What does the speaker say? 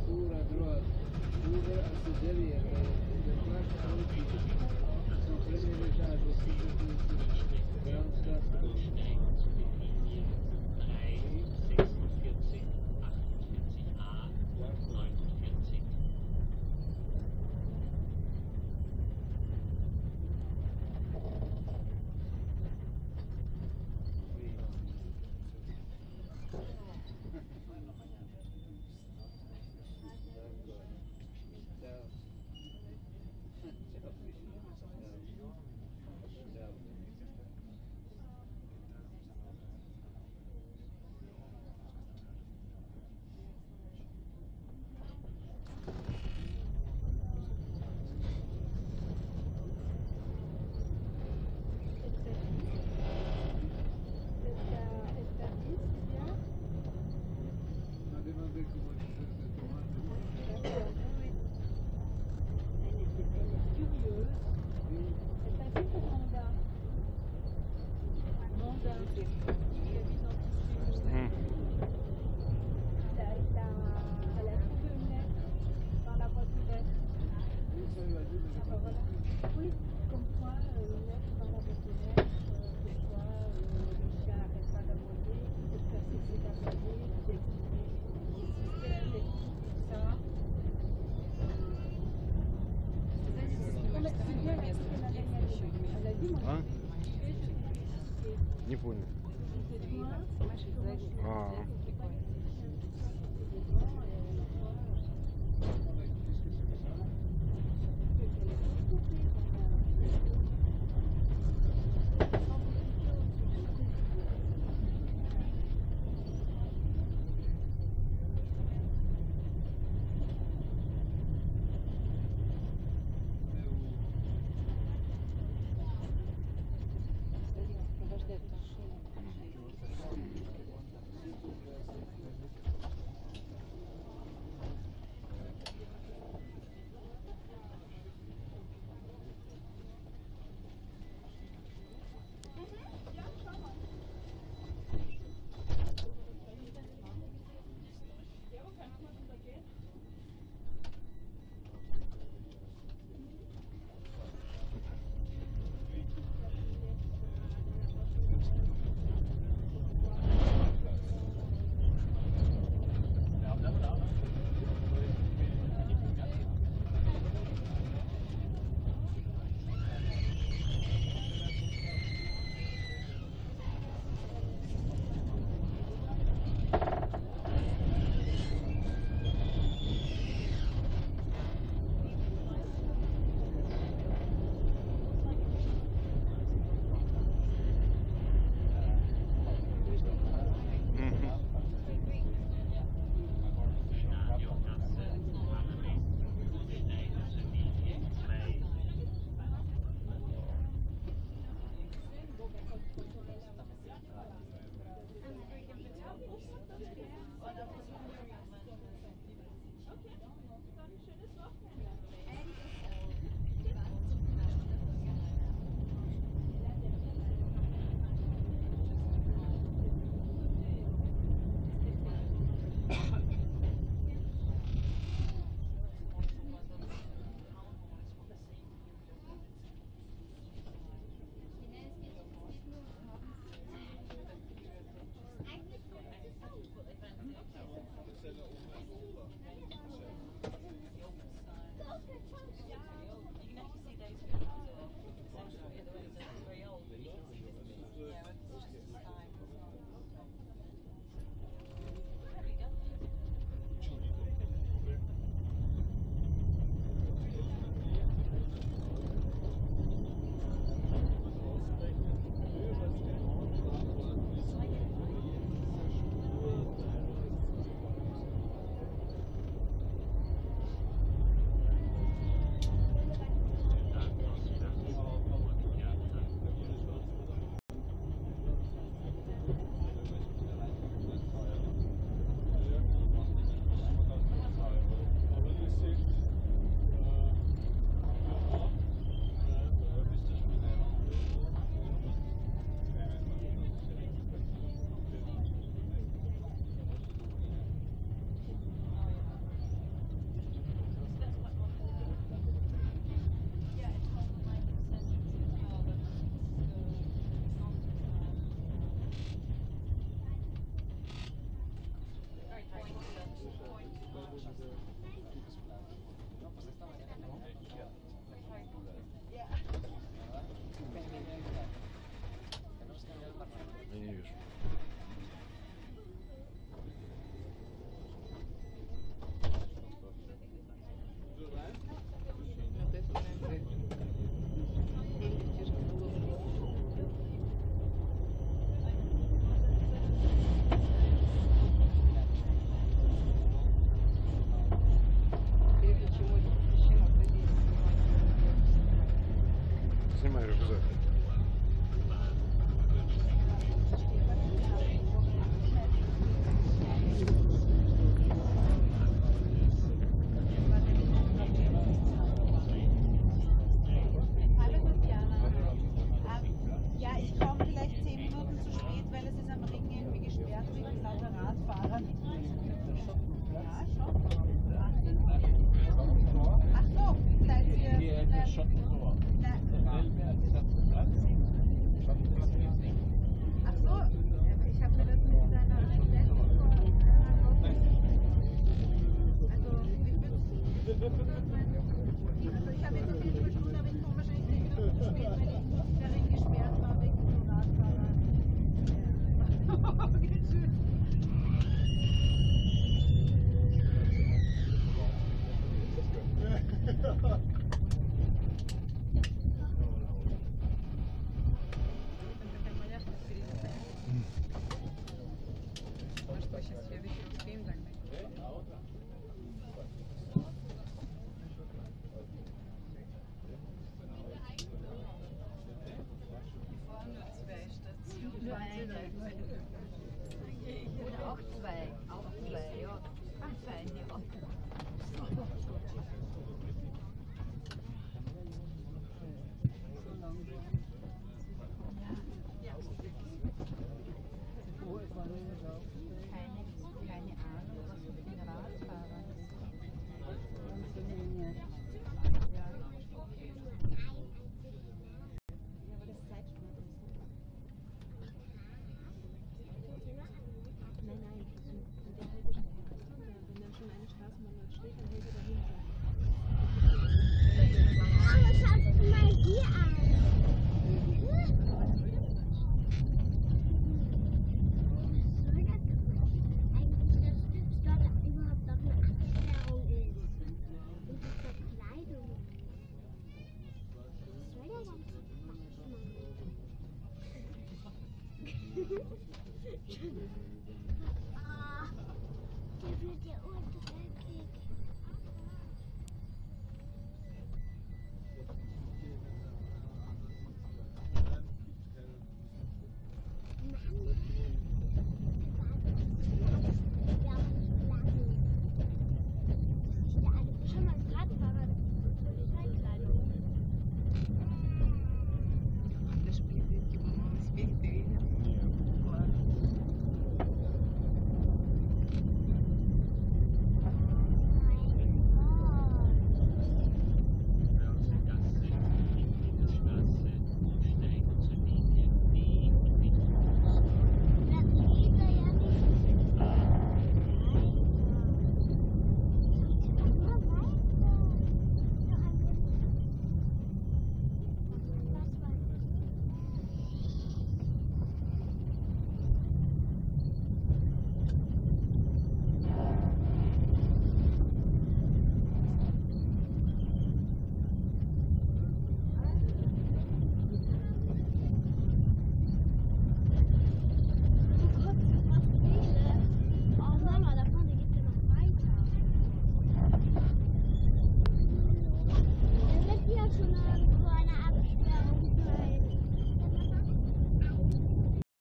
tour à droite, ouvre à ce derrière, de place à l'autre. Son premier étage aussi de grande classe. А? Не понял. А. Я не вижу. Вот это прям электричка. Переключи музыку, мужчина, ходи. Снимай рюкзак. Hallo Tatjana. Ja, ich komme vielleicht 10 Minuten zu spät, weil es ist am Ring irgendwie gesperrt wegen lauter Radfahrern. Ja, schon. Ach so, seid ihr... Nein. Ach so, aber ich habe mir das mit deiner Assistentin vor einer Woche... Also, ich habe jetzt auf jeden Fall Stunde, aber ich komme wahrscheinlich 10 Minuten zu spät, weil der Ring gesperrt war wegen so Radfahrern. Okay, tschüss. Понятно, впереди. Ну что, сейчас следующий успеем загнать? Vorne 2 Stationen. Oder auch zwei, ja. Ach, fein, ja. Keine Ahnung, was mit den Radfahrern ist. Ja. Ja, aber das Zeitsport ist. Nein, nein, der Haltestelle. Wenn dann schon eine Straßenbahn dort steht, dann hält er dahinter. Aber schaut mal hier an. Eigentlich, dass dort überhaupt noch eine Absperrung ist. Und die Verkleidung. Was soll der ganze Quatsch, Mann? Ah, der wird ja unten.